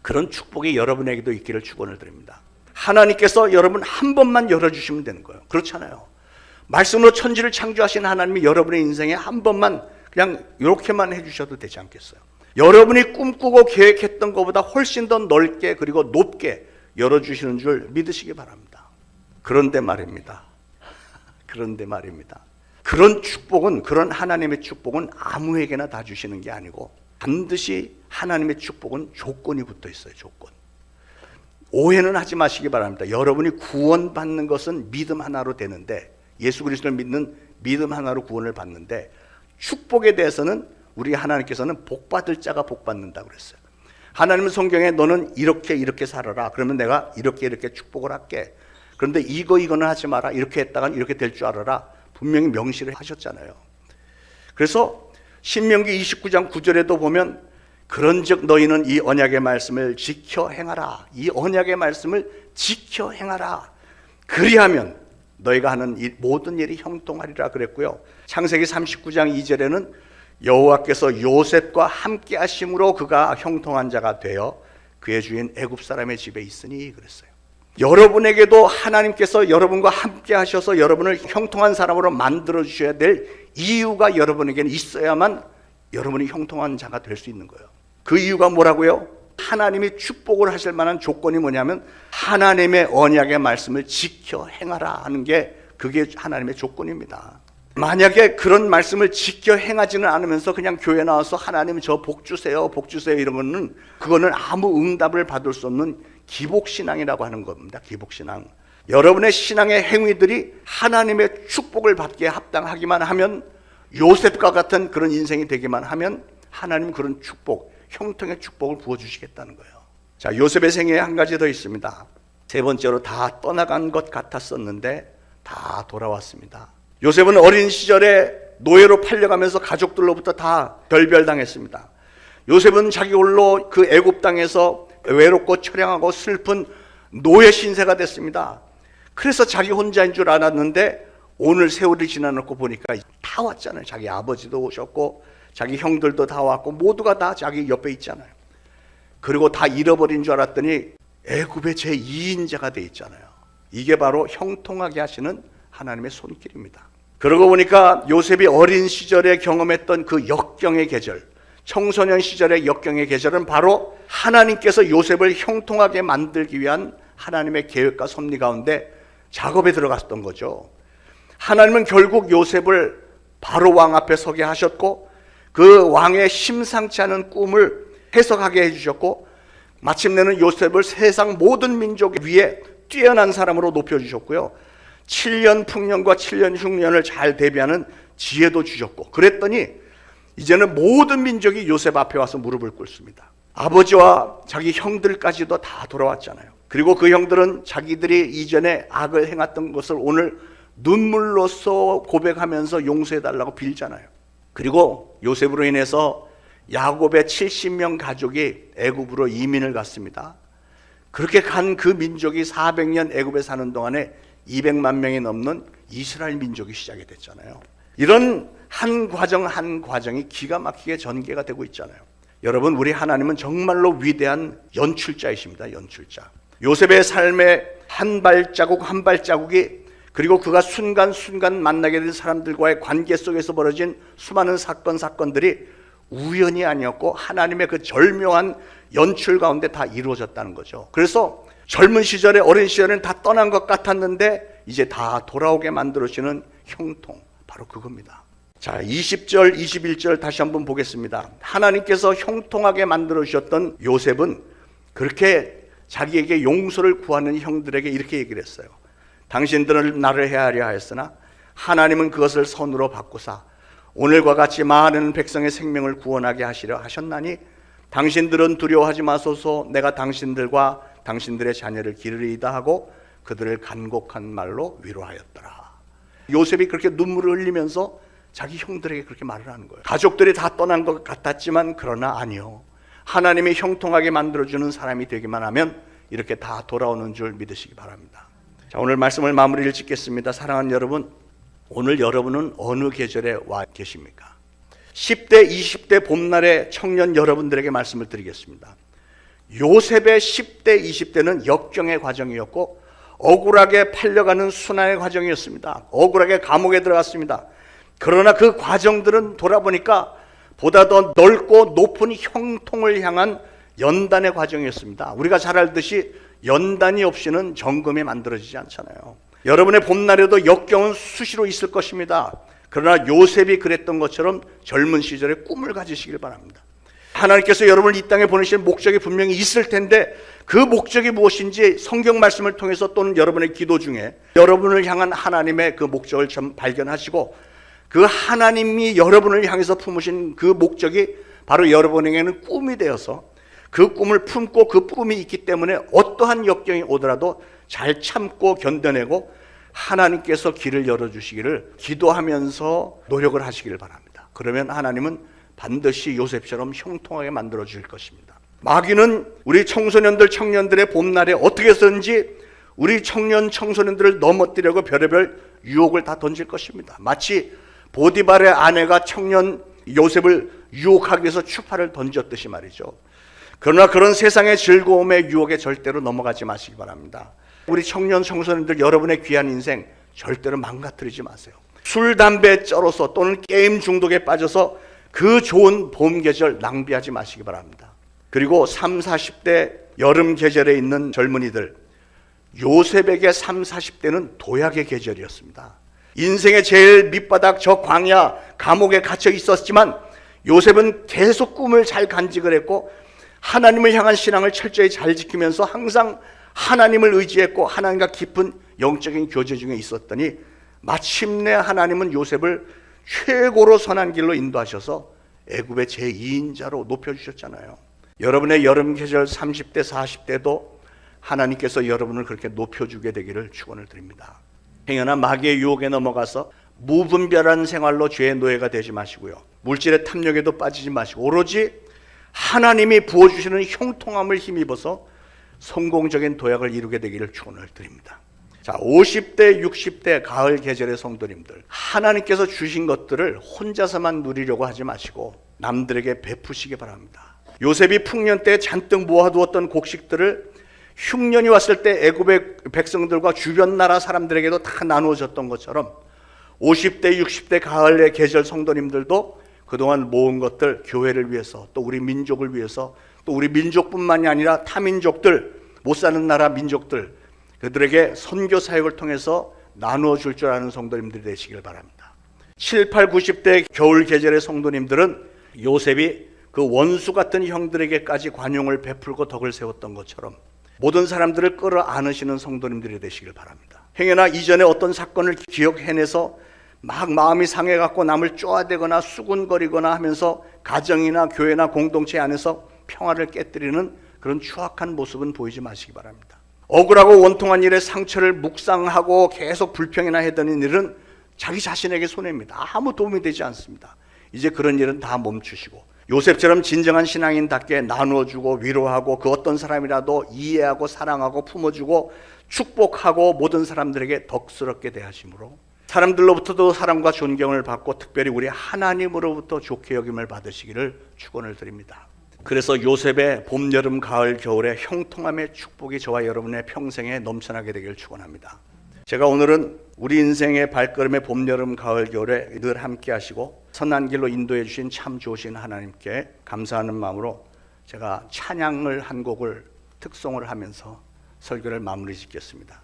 그런 축복이 여러분에게도 있기를 축원을 드립니다. 하나님께서 여러분 한 번만 열어주시면 되는 거예요. 그렇잖아요. 말씀으로 천지를 창조하신 하나님이 여러분의 인생에 한 번만 그냥 이렇게만 해주셔도 되지 않겠어요? 여러분이 꿈꾸고 계획했던 것보다 훨씬 더 넓게 그리고 높게 열어주시는 줄 믿으시기 바랍니다. 그런데 말입니다. 그런 축복은, 그런 하나님의 축복은 아무에게나 다 주시는 게 아니고 반드시 하나님의 축복은 조건이 붙어 있어요. 조건. 오해는 하지 마시기 바랍니다. 여러분이 구원받는 것은 믿음 하나로 되는데, 예수 그리스도를 믿는 믿음 하나로 구원을 받는데, 축복에 대해서는 우리 하나님께서는 복 받을 자가 복 받는다고 그랬어요. 하나님은 성경에 너는 이렇게 살아라. 그러면 내가 이렇게 축복을 할게. 그런데 이거는 하지 마라. 이렇게 했다간 이렇게 될 줄 알아라. 분명히 명시를 하셨잖아요. 그래서 신명기 29장 9절에도 보면 그런즉 너희는 이 언약의 말씀을 지켜 행하라. 이 언약의 말씀을 지켜 행하라. 그리하면 너희가 하는 이 모든 일이 형통하리라 그랬고요. 창세기 39장 2절에는 여호와께서 요셉과 함께 하심으로 그가 형통한 자가 되어 그의 주인 애굽 사람의 집에 있으니 그랬어요. 여러분에게도 하나님께서 여러분과 함께 하셔서 여러분을 형통한 사람으로 만들어 주셔야 될 이유가 여러분에게는 있어야만 여러분이 형통한 자가 될 수 있는 거예요. 그 이유가 뭐라고요? 하나님이 축복을 하실 만한 조건이 뭐냐면 하나님의 언약의 말씀을 지켜 행하라 하는 게 그게 하나님의 조건입니다. 만약에 그런 말씀을 지켜 행하지는 않으면서 그냥 교회 나와서 하나님 저 복 주세요 이러면은 그거는 아무 응답을 받을 수 없는 기복신앙이라고 하는 겁니다. 기복신앙. 여러분의 신앙의 행위들이 하나님의 축복을 받기에 합당하기만 하면, 요셉과 같은 그런 인생이 되기만 하면 하나님 그런 축복, 형통의 축복을 부어주시겠다는 거예요. 자, 요셉의 생애에 한 가지 더 있습니다. 세 번째로 다 떠나간 것 같았었는데 다 돌아왔습니다. 요셉은 어린 시절에 노예로 팔려가면서 가족들로부터 다 별별당했습니다. 요셉은 자기 홀로 그 애굽 땅에서 외롭고 처량하고 슬픈 노예 신세가 됐습니다. 그래서 자기 혼자인 줄 알았는데 오늘 세월이 지나놓고 보니까 다 왔잖아요. 자기 아버지도 오셨고 자기 형들도 다 왔고 모두가 다 자기 옆에 있잖아요. 그리고 다 잃어버린 줄 알았더니 애굽의 제2인자가 돼 있잖아요. 이게 바로 형통하게 하시는 하나님의 손길입니다. 그러고 보니까 요셉이 어린 시절에 경험했던 그 역경의 계절, 청소년 시절의 역경의 계절은 바로 하나님께서 요셉을 형통하게 만들기 위한 하나님의 계획과 섭리 가운데 작업에 들어갔던 거죠. 하나님은 결국 요셉을 바로 왕 앞에 서게 하셨고 그 왕의 심상치 않은 꿈을 해석하게 해주셨고 마침내는 요셉을 세상 모든 민족 위에 뛰어난 사람으로 높여주셨고요. 7년 풍년과 7년 흉년을 잘 대비하는 지혜도 주셨고 그랬더니 이제는 모든 민족이 요셉 앞에 와서 무릎을 꿇습니다. 아버지와 자기 형들까지도 다 돌아왔잖아요. 그리고 그 형들은 자기들이 이전에 악을 행했던 것을 오늘 눈물로써 고백하면서 용서해달라고 빌잖아요. 그리고 요셉으로 인해서 야곱의 70명 가족이 애굽으로 이민을 갔습니다. 그렇게 간 그 민족이 400년 애굽에 사는 동안에 200만 명이 넘는 이스라엘 민족이 시작이 됐잖아요. 이런 한 과정 한 과정이 기가 막히게 전개가 되고 있잖아요. 여러분, 우리 하나님은 정말로 위대한 연출자이십니다. 연출자. 요셉의 삶의 한 발자국 한 발자국이, 그리고 그가 순간순간 만나게 된 사람들과의 관계 속에서 벌어진 수많은 사건들이 우연이 아니었고 하나님의 그 절묘한 연출 가운데 다 이루어졌다는 거죠. 그래서 젊은 시절에, 어린 시절에는 다 떠난 것 같았는데 이제 다 돌아오게 만들어주는 형통, 바로 그겁니다. 자, 20절 21절 다시 한번 보겠습니다. 하나님께서 형통하게 만들어주셨던 요셉은 그렇게 자기에게 용서를 구하는 형들에게 이렇게 얘기를 했어요. 당신들은 나를 해하려 하였으나 하나님은 그것을 선으로 바꾸사 오늘과 같이 많은 백성의 생명을 구원하게 하시려 하셨나니 당신들은 두려워하지 마소서. 내가 당신들과 당신들의 자녀를 기르리이다 하고 그들을 간곡한 말로 위로하였더라. 요셉이 그렇게 눈물을 흘리면서 자기 형들에게 그렇게 말을 하는 거예요. 가족들이 다 떠난 것 같았지만 그러나 아니요, 하나님이 형통하게 만들어주는 사람이 되기만 하면 이렇게 다 돌아오는 줄 믿으시기 바랍니다. 자, 오늘 말씀을 마무리를 짓겠습니다. 사랑하는 여러분, 오늘 여러분은 어느 계절에 와 계십니까? 10대, 20대 봄날의 청년 여러분들에게 말씀을 드리겠습니다. 요셉의 10대, 20대는 역경의 과정이었고 억울하게 팔려가는 순환의 과정이었습니다. 억울하게 감옥에 들어갔습니다. 그러나 그 과정들은 돌아보니까 보다 더 넓고 높은 형통을 향한 연단의 과정이었습니다. 우리가 잘 알듯이 연단이 없이는 정금이 만들어지지 않잖아요. 여러분의 봄날에도 역경은 수시로 있을 것입니다. 그러나 요셉이 그랬던 것처럼 젊은 시절에 꿈을 가지시길 바랍니다. 하나님께서 여러분을 이 땅에 보내신 목적이 분명히 있을 텐데 그 목적이 무엇인지 성경 말씀을 통해서 또는 여러분의 기도 중에 여러분을 향한 하나님의 그 목적을 좀 발견하시고 그 하나님이 여러분을 향해서 품으신 그 목적이 바로 여러분에게는 꿈이 되어서 그 꿈을 품고 그 꿈이 있기 때문에 어떠한 역경이 오더라도 잘 참고 견뎌내고 하나님께서 길을 열어주시기를 기도하면서 노력을 하시기를 바랍니다. 그러면 하나님은 반드시 요셉처럼 형통하게 만들어 주실 것입니다. 마귀는 우리 청소년들, 청년들의 봄날에 어떻게 해서든지 우리 청년, 청소년들을 넘어뜨리려고 별의별 유혹을 다 던질 것입니다. 마치 보디발의 아내가 청년 요셉을 유혹하기 위해서 추파를 던졌듯이 말이죠. 그러나 그런 세상의 즐거움의 유혹에 절대로 넘어가지 마시기 바랍니다. 우리 청년, 청소년들, 여러분의 귀한 인생 절대로 망가뜨리지 마세요. 술, 담배에 쩔어서 또는 게임 중독에 빠져서 그 좋은 봄 계절 낭비하지 마시기 바랍니다. 그리고 30, 40대 여름 계절에 있는 젊은이들, 요셉에게 30, 40대는 도약의 계절이었습니다. 인생의 제일 밑바닥 저 광야 감옥에 갇혀 있었지만 요셉은 계속 꿈을 잘 간직을 했고 하나님을 향한 신앙을 철저히 잘 지키면서 항상 하나님을 의지했고 하나님과 깊은 영적인 교제 중에 있었더니 마침내 하나님은 요셉을 최고로 선한 길로 인도하셔서 애굽의 제2인자로 높여주셨잖아요. 여러분의 여름 계절 30대 40대도 하나님께서 여러분을 그렇게 높여주게 되기를 축원을 드립니다. 행여나 마귀의 유혹에 넘어가서 무분별한 생활로 죄의 노예가 되지 마시고요, 물질의 탐욕에도 빠지지 마시고 오로지 하나님이 부어주시는 형통함을 힘입어서 성공적인 도약을 이루게 되기를 축원을 드립니다. 자, 50대, 60대 가을 계절의 성도님들, 하나님께서 주신 것들을 혼자서만 누리려고 하지 마시고 남들에게 베푸시기 바랍니다. 요셉이 풍년 때 잔뜩 모아두었던 곡식들을 흉년이 왔을 때 애굽의 백성들과 주변 나라 사람들에게도 다 나누어졌던 것처럼 50대, 60대 가을의 계절 성도님들도 그동안 모은 것들 교회를 위해서, 또 우리 민족을 위해서, 또 우리 민족뿐만이 아니라 타민족들, 못 사는 나라 민족들, 그들에게 선교 사역을 통해서 나누어 줄 줄 아는 성도님들이 되시길 바랍니다. 7, 8, 90대 겨울 계절의 성도님들은 요셉이 그 원수 같은 형들에게까지 관용을 베풀고 덕을 세웠던 것처럼 모든 사람들을 끌어안으시는 성도님들이 되시길 바랍니다. 행여나 이전에 어떤 사건을 기억해내서 막 마음이 상해갖고 남을 쪼아대거나 수군거리거나 하면서 가정이나 교회나 공동체 안에서 평화를 깨뜨리는 그런 추악한 모습은 보이지 마시기 바랍니다. 억울하고 원통한 일에 상처를 묵상하고 계속 불평이나 해대는 일은 자기 자신에게 손해입니다. 아무 도움이 되지 않습니다. 이제 그런 일은 다 멈추시고 요셉처럼 진정한 신앙인답게 나누어주고 위로하고 그 어떤 사람이라도 이해하고 사랑하고 품어주고 축복하고 모든 사람들에게 덕스럽게 대하심으로 사람들로부터도 사랑과 존경을 받고 특별히 우리 하나님으로부터 좋게 여김을 받으시기를 축원을 드립니다. 그래서 요셉의 봄, 여름, 가을, 겨울의 형통함의 축복이 저와 여러분의 평생에 넘쳐나게 되기를 축원합니다. 제가 오늘은 우리 인생의 발걸음의 봄, 여름, 가을, 겨울에 늘 함께 하시고 선한 길로 인도해 주신 참 좋으신 하나님께 감사하는 마음으로 제가 찬양을 한 곡을 특송을 하면서 설교를 마무리 짓겠습니다.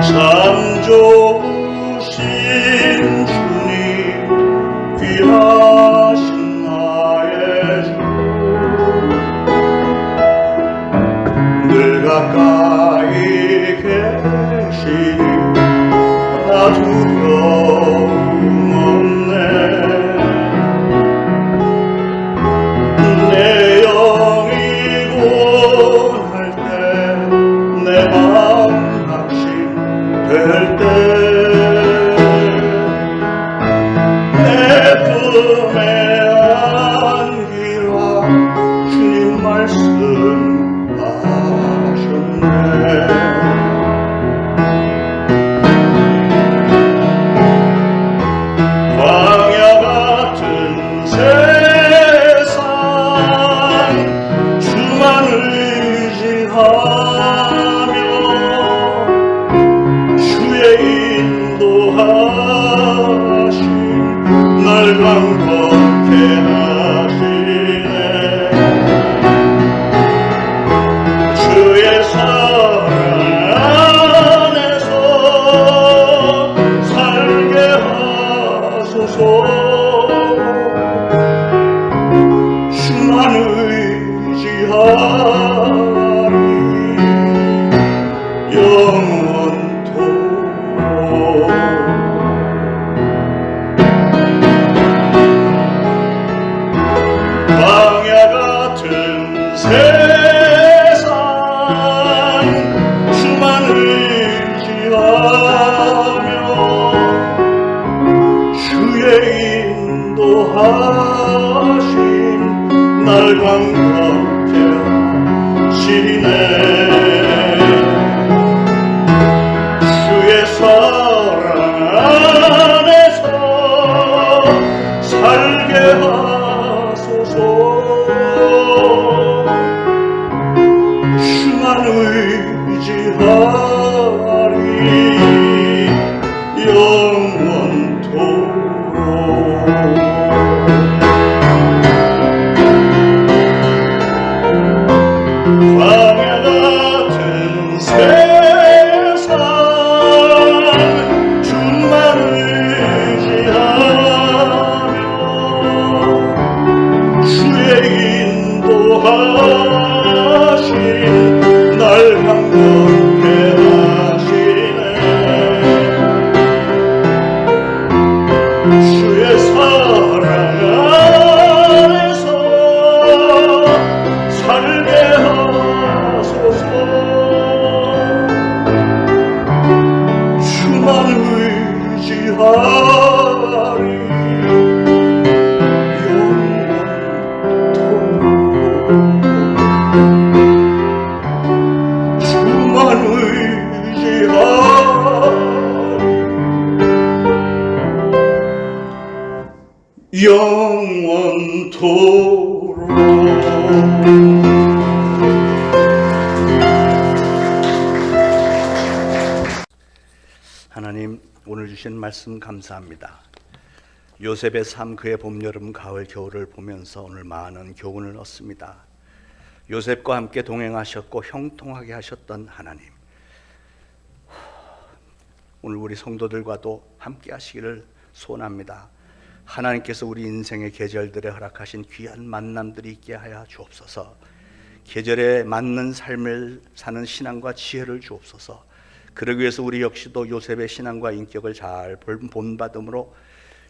참 좋으신 주님 귀하신 나의 주 늘 가까이 계시니 나 두려움 없네 내 영이 고날 때 내 마음 될 때 내 품에 안기라 주님 말씀하셨네 광야 같은 세상 주만 의지하며 인도하신 날 강건케 하시네 주의 사랑 안에서 살게 하소서 주만 의지하리 영원토록 광야 같은 세상 주만 의지하며 주의 인도하심 날 강건케 하시네 주의 사랑 안에서 살게 하소서 주만 의지하리 영원토록 광야 같은 세상 주만 의지하며 주의 인도하심 날 강건케 하시네 주의 사랑 안에서 살게 하소서 주만 의지하리 영원토록 주만 의지하리 영원토록 하나님 오늘 주신 말씀 감사합니다. 요셉의 삶 그의 봄, 여름, 가을, 겨울을 보면서 오늘 많은 교훈을 얻습니다. 요셉과 함께 동행하셨고 형통하게 하셨던 하나님 오늘 우리 성도들과도 함께 하시기를 소원합니다. 하나님께서 우리 인생의 계절들에 허락하신 귀한 만남들이 있게 하여 주옵소서. 계절에 맞는 삶을 사는 신앙과 지혜를 주옵소서. 그러기 위해서 우리 역시도 요셉의 신앙과 인격을 잘 본받음으로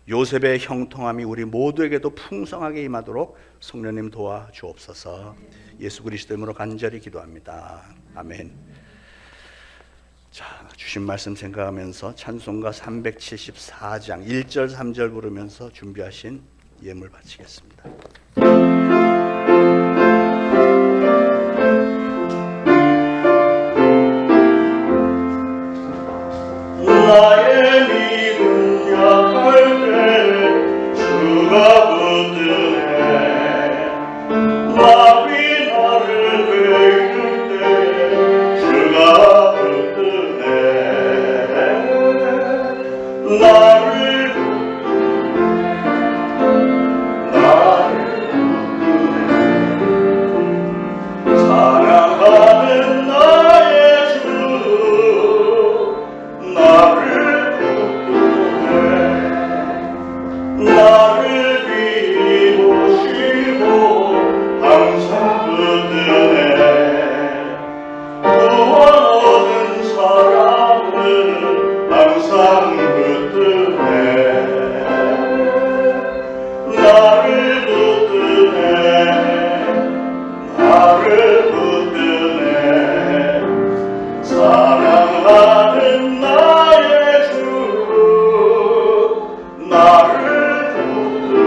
요셉의 형통함이 우리 모두에게도 풍성하게 임하도록 성령님 도와 주옵소서. 예수 그리스도 이름으로 간절히 기도합니다. 아멘. 자, 주신 말씀 생각하면서 찬송가 374장 1절 3절 부르면서 준비하신 예물 바치겠습니다. 나의 믿음 약할 때 주가 붙드네. 마귀 나를 괴이를 때 주가 붙드네. 나를 붙드네. 사랑하는 나의 주 나를 붙드네. 나를 비우시고 항상 붙드네. 구원 얻은 사람은 항상 붙드네. 나를 붙드네. 나를 붙드네. 사랑하는 나의 주 나를 붙드네.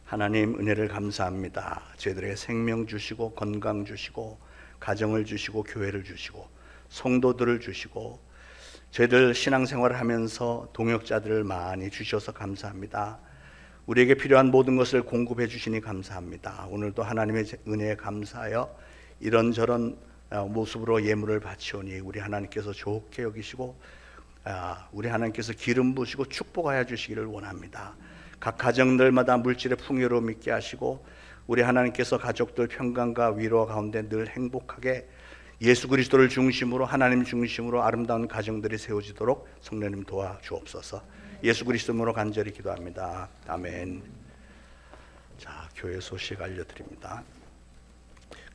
하나님 은혜를 감사합니다. 저희들에게 생명 주시고 건강 주시고 가정을 주시고 교회를 주시고 성도들을 주시고 저희들 신앙생활을 하면서 동역자들을 많이 주셔서 감사합니다. 우리에게 필요한 모든 것을 공급해 주시니 감사합니다. 오늘도 하나님의 은혜에 감사하여 이런저런 모습으로 예물을 바치오니 우리 하나님께서 좋게 여기시고 우리 하나님께서 기름 부으시고 축복하여 주시기를 원합니다. 각 가정들마다 물질의 풍요로움 있게 하시고 우리 하나님께서 가족들 평강과 위로 가운데 늘 행복하게 예수 그리스도를 중심으로 하나님 중심으로 아름다운 가정들이 세워지도록 성령님 도와주옵소서. 예수 그리스도로 간절히 기도합니다. 아멘. 자, 교회 소식 알려드립니다.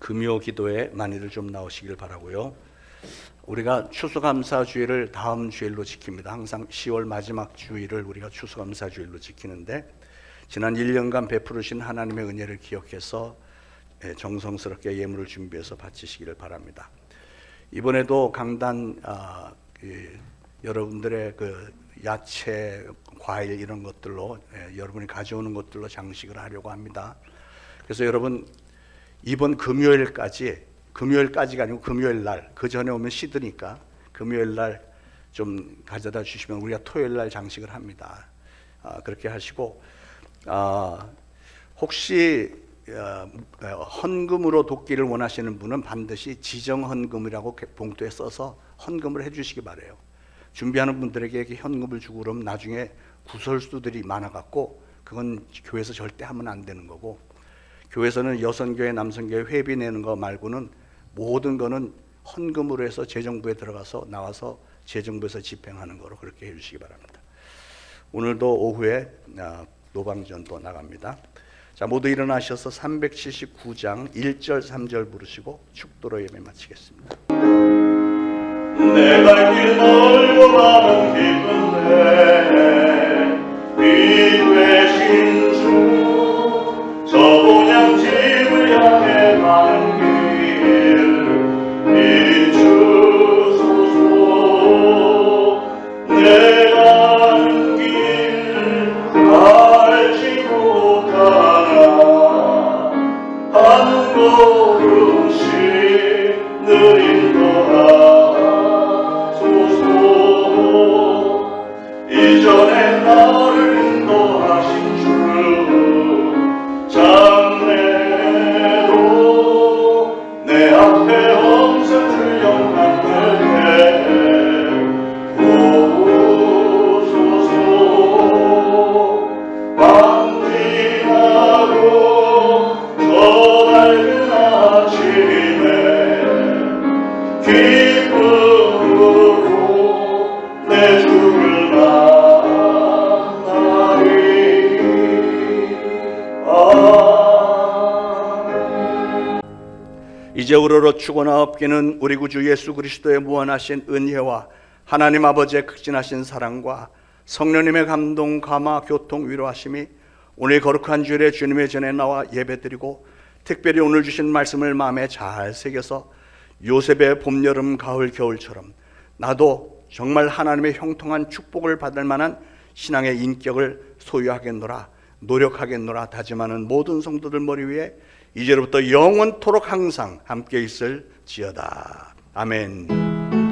금요 기도에 많이들 좀 나오시길 바라고요. 우리가 추수감사 주일을 다음 주일로 지킵니다. 항상 10월 마지막 주일을 우리가 추수감사 주일로 지키는데 지난 1년간 베푸르신 하나님의 은혜를 기억해서 정성스럽게 예물을 준비해서 바치시기를 바랍니다. 이번에도 강단 여러분들의 그 야채, 과일 이런 것들로 여러분이 가져오는 것들로 장식을 하려고 합니다. 그래서 여러분 이번 금요일까지가 아니고 금요일 날, 그 전에 오면 시드니까 금요일 날 좀 가져다 주시면 우리가 토요일 날 장식을 합니다. 그렇게 하시고 혹시 헌금으로 돕기를 원하시는 분은 반드시 지정 헌금이라고 봉투에 써서 헌금을 해주시기 바래요. 준비하는 분들에게 이렇게 현금을 주고 그러면 나중에 구설수들이 많아갖고 그건 교회에서 절대 하면 안 되는 거고, 교회에서는 여성교회, 남성교회 회비 내는 거 말고는 모든 거는 헌금으로 해서 재정부에 들어가서 나와서 재정부에서 집행하는 거로 그렇게 해주시기 바랍니다. 오늘도 오후에 노방전도 나갑니다. 자, 모두 일어나셔서 379장 1절 3절 부르시고 축도로 예배 마치겠습니다. 내 갈 길 멀고 많은 기쁜데 이 되신 주, 저 본향 집을 향해 가는 길 비추소서. 내 가는 길 알지 못하나 한 걸음씩 늘 인도하소서. 이전에 나를 인도하신 주 장래로 내 앞에 엄선 주영 만들 때 보소서. 밤지나고 저 밝은 아침에 기쁨으로 내 주를 만나리. 이제 우러러 추고나 없기는 우리 구주 예수 그리스도의 무한하신 은혜와 하나님 아버지의 극진하신 사랑과 성령님의 감동, 감화, 교통, 위로하심이 오늘 거룩한 주일에 주님의 전에 나와 예배드리고 특별히 오늘 주신 말씀을 마음에 잘 새겨서 요셉의 봄, 여름, 가을, 겨울처럼 나도 정말 하나님의 형통한 축복을 받을 만한 신앙의 인격을 소유하겠노라, 노력하겠노라 다짐하는 모든 성도들 머리 위에 이제로부터 영원토록 항상 함께 있을지어다. 아멘.